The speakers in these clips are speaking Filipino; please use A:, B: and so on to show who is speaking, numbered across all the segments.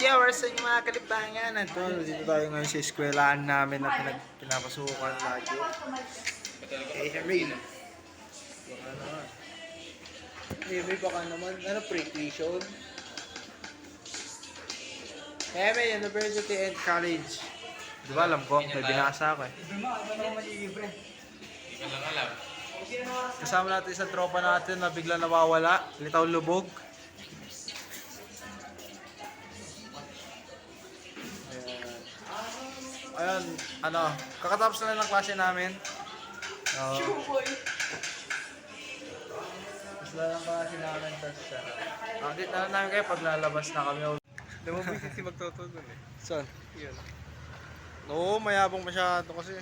A: viewers sa inyong mga kalibangan. Dito tayo ngayon sa eskwelahan namin na pinapasukan lagi. Emil. Baka naman. Emil, baka naman. Ano, pre-tuition? Emil, University and College. Di ba alam ko? May binasa ako eh.
B: Libre mo, ano naman malilibre?
C: Hindi ko lang alam.
A: Kasama natin isang tropa natin na bigla nawawala. Litaw lubog. Ayun, ano, kakatapos na lang ng klase namin. Tapos na lang klase namin, tapos update na lang namin kayo pag lalabas na kami.
C: Lumabas si magtutulog eh.
A: Saan?
C: Yun.
A: Oo, mayabang masyado kasi.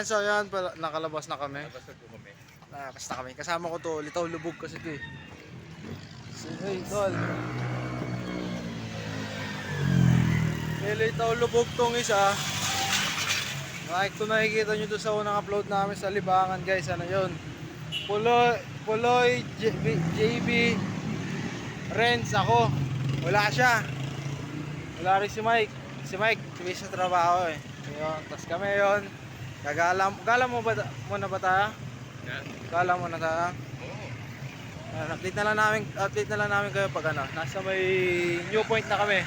A: So yan, nakalabas na kami.
C: Labas na po kami.
A: Nakalabas na kami. Kasama ko to, litaw lubog kasi to eh. Hey, tol. Litaw lubog tong isa. Kung nakikita nyo doon sa unang upload namin sa Libangan guys, ano yun? Puloy, JB, Renz, ako. Wala siya. Wala rin si Mike. Si Mike, sa trabaho eh. Yun, tapos kami yun. Gala mo ba muna ba tayo?
C: Yeah.
A: Gala muna tayo.
C: Oo.
A: Update na lang namin kayo pag ano. Nasa may New Point na kami.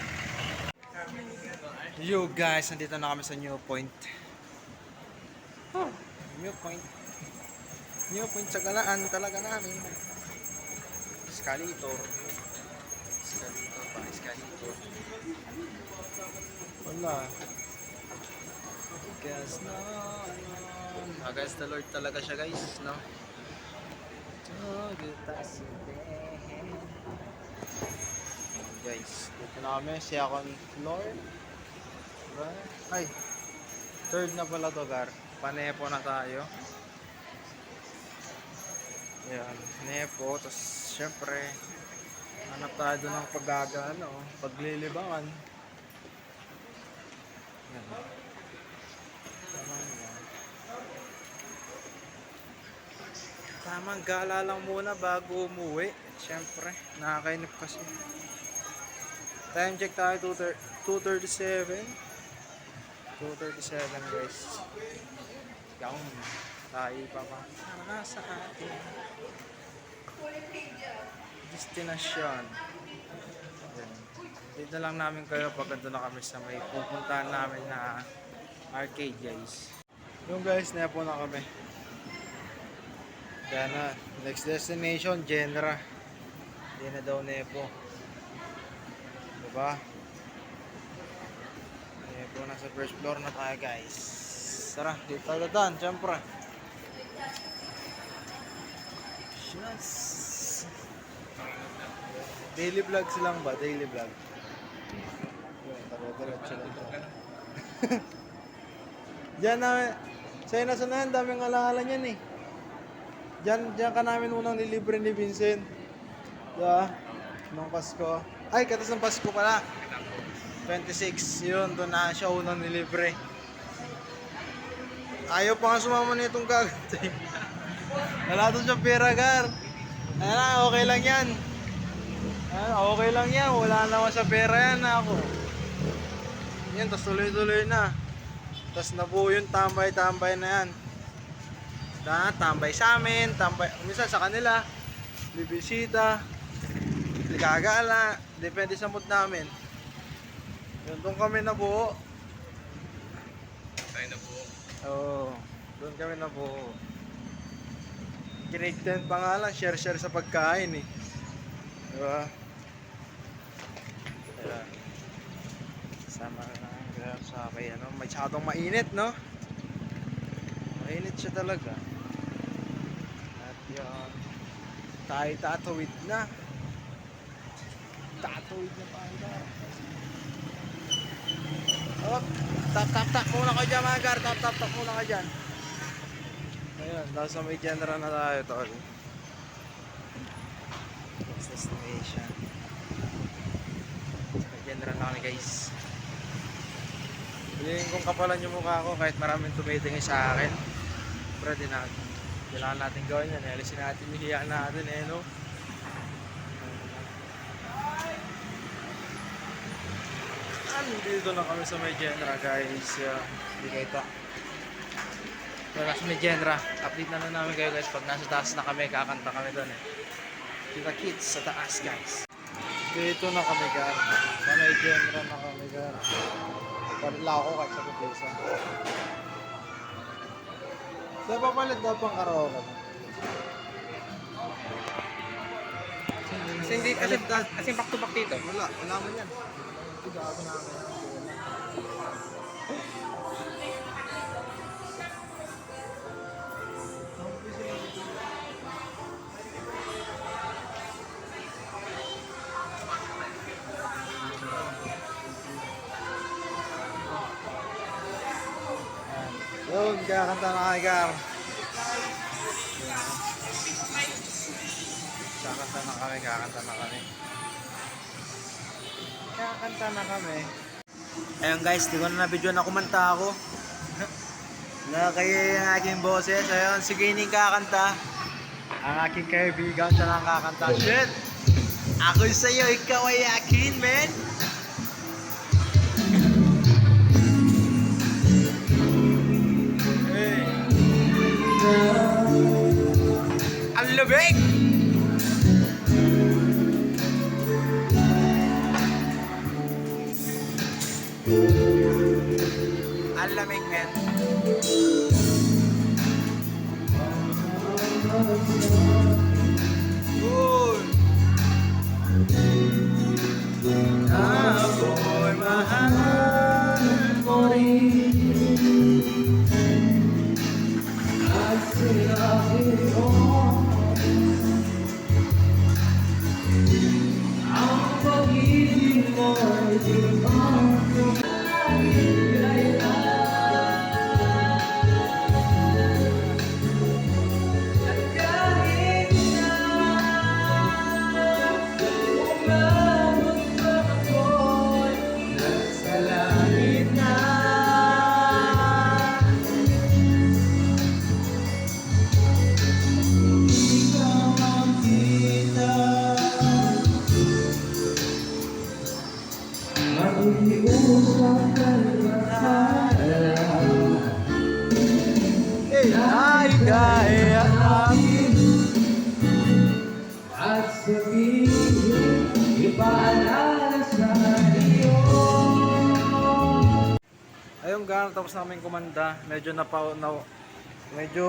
A: Yo guys, nandito na kami sa New Point. New Point. New Point sa galaan talaga namin. Escalator. Escalator. Wala. Guess no. Guys, the Lord talaga siya guys, no? Guys, dito na kami, second floor. Ay, third na pala to, Gar. Panepo na tayo. Yan, nepo. Tapos, syempre, hanap tayo doon ng paggagaan, paglilibangan. Yan. Tamang gala lang muna bago umuwi. Syempre, nakakainip kasi. Time check tayo, 2:37. 2:37 guys. Yawn. Tayo pa pa. Sana sa atin. Destinasyon. Dito lang namin kayo pag ando na kami sa may pupuntahan namin na arcade guys. Yung guys, nepo na kami. Kaya na, next destination, Genera. Hindi na daw nepo. Diba? Nepo, nasa first floor na tayo guys. Tara, dito tayo dadaan, syempre. Yes. Daily vlogs lang ba? Daily vlog. Diretso lang to. Diyan na, sa'yo na sanayan, daming alaala niyan eh. Diyan ka namin unang nilibre ni Vincent. Diba? Nung Pasko. Ay, katas ng Pasko pala. 26, yun. Doon na siya unang nilibre. Ayaw pa nga sumama nitong gagawin. Wala doon siyang pera, Gar. Okay lang yan. Okay lang yan. Wala naman sa pera yan ako. Yan, tas tuloy-tuloy na. Tas nabuo yung tambay-tambay na yan. Tambay sa amin, tambay, minsan sa kanila, bibisita, gagala, depende sa mood namin. Yun, doon kami nabuo.
C: Tayo na po.
A: Oo, doon kami nabuo. Grade 10 pa nga lang, share sa pagkain eh. Diba? Ayan. Sama na sa kay ano, masyadong mainit, no? Mainit siya talaga. At yun, tayo tatawid na. Tatawid na tayo. Oh, tap muna ka dyan mga Gar. Tap muna ka dyan. Ayun, nasa may Genera na tayo tol. Next destination. Sa Genera na kami guys. Piliin kong kapalan yung mukha ko kahit maraming tumitingin sa akin. Pero kailangan natin gawin yan. Alisin natin yung hiya natin no? Dito na kami sa May Genera guys. Hindi kita. Pero sa May Genera, update na namin kayo guys. Pag nasa taas na kami, kakanta kami doon eh. Kita kids sa taas guys. Dito na kami guys. Sa May Genera na kami guys. Parila ako kahit sa Pagkisa. Saan pa palit daw pang karaoke?
C: Kasi back to back dito.
A: Wala mo yan. Gago na ako. Yun, kakanta na kay Gar. Kakanta na kami. Kakanta na kami. Ayun guys, di ko na na-video na kumanta ako. Nakakaya ang aking boses. Ayun, si Gaining kakanta. Ang aking kaibigan siya lang kakanta. Shit! Ako sa'yo, ikaw ay akin, man! Hey! Ang labig! Ang lamig, men. Uy! Ako'y mahal mo rin. At sinabi ko ang pag-ibig mo'y di ako. Ay, kaya namin at sabihin ipaalala sa iyo. Ayun gan, tapos namin kumanda. Medyo medyo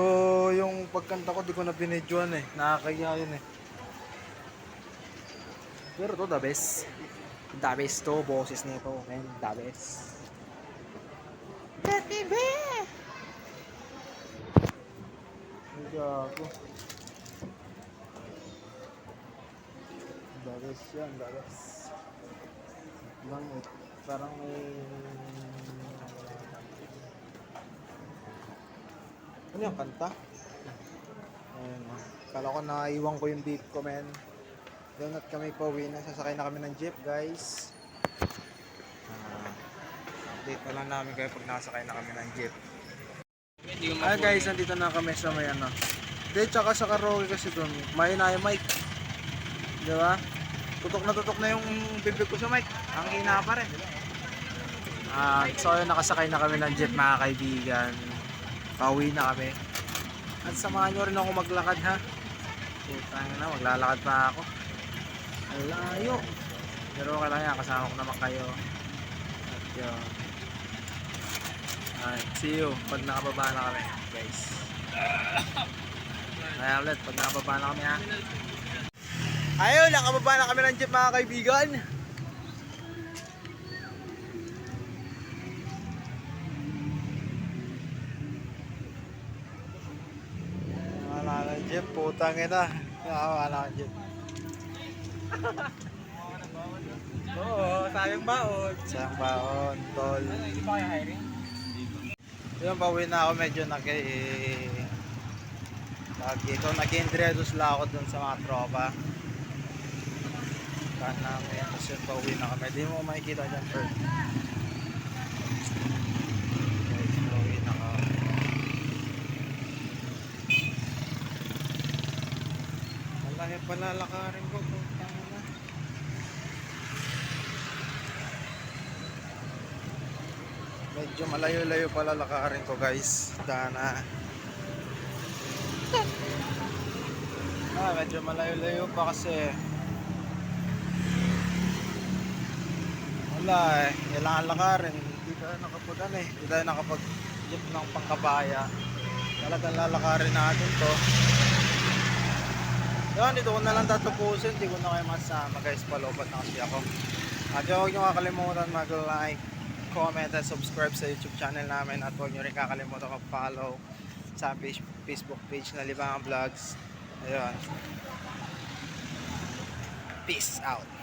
A: yung pagkanta ko di ko na binidyoan eh. Nakakaya yun eh. Pero to the best. The best to, boses nito. Man, the best. Baby! Gago. Dagas yan, dagas. Lang, parang may... Ano yung kanta? Ayun, kala ko naiwan ko yung beat ko, men. Doon at kami pauwi na. Sasakay na kami ng jeep, guys. Update na lang namin kayo pag nakasakay na kami ng jeep. Guys, nandito na kami sa may ano. Hindi, tsaka sa karaoke kasi doon, may na yung mic. Di ba? Tutok na yung bibig ko sa mic. Ang hina pa rin. So yun, nakasakay na kami ng jeep mga kaibigan. Pauwi na kami. At samahan nyo rin ako maglakad ha. Putang na, maglalakad pa ako. Ang layo. Pero okay lang yan, kasama ko naman kayo. At yun. Alright, see you pag nakababa na kami, guys. Kaya ulit, pag nakababa na kami ha. Ayun, nakababa na kami ng jeep mga kaibigan. Wala na jeep, putang ina. Wala na jeep. Oo, sayang baon. Sayang baon, tol. Hindi pa kaya hiring? Yun, pauwi na ako, medyo nag-introduce lang ako dun sa mga tropa. Saan namin, tapos yun, pauwi na kami. Di mo makikita dyan, Ferd. Guys, pauwi na kami. Malaki pala lakarin ko. Medyo malayo-layo pala lakarin ko guys. Dana. Medyo malayo-layo pa kasi wala kailangan lakarin. Hindi tayo hindi tayo nakapag jeep ng pangkabaya. Talagang lalakarin natin to. Yan, dito ko na lang tatapusin. Hindi ko na kayo masama guys. Palobat na kasi ako. At huwag nyo kakalimutan mag-like, comment, at subscribe sa YouTube channel namin. At huwag nyo rin kakalimutan mag-follow sa Facebook page na Libangan Vlogs. Ayun. Peace out.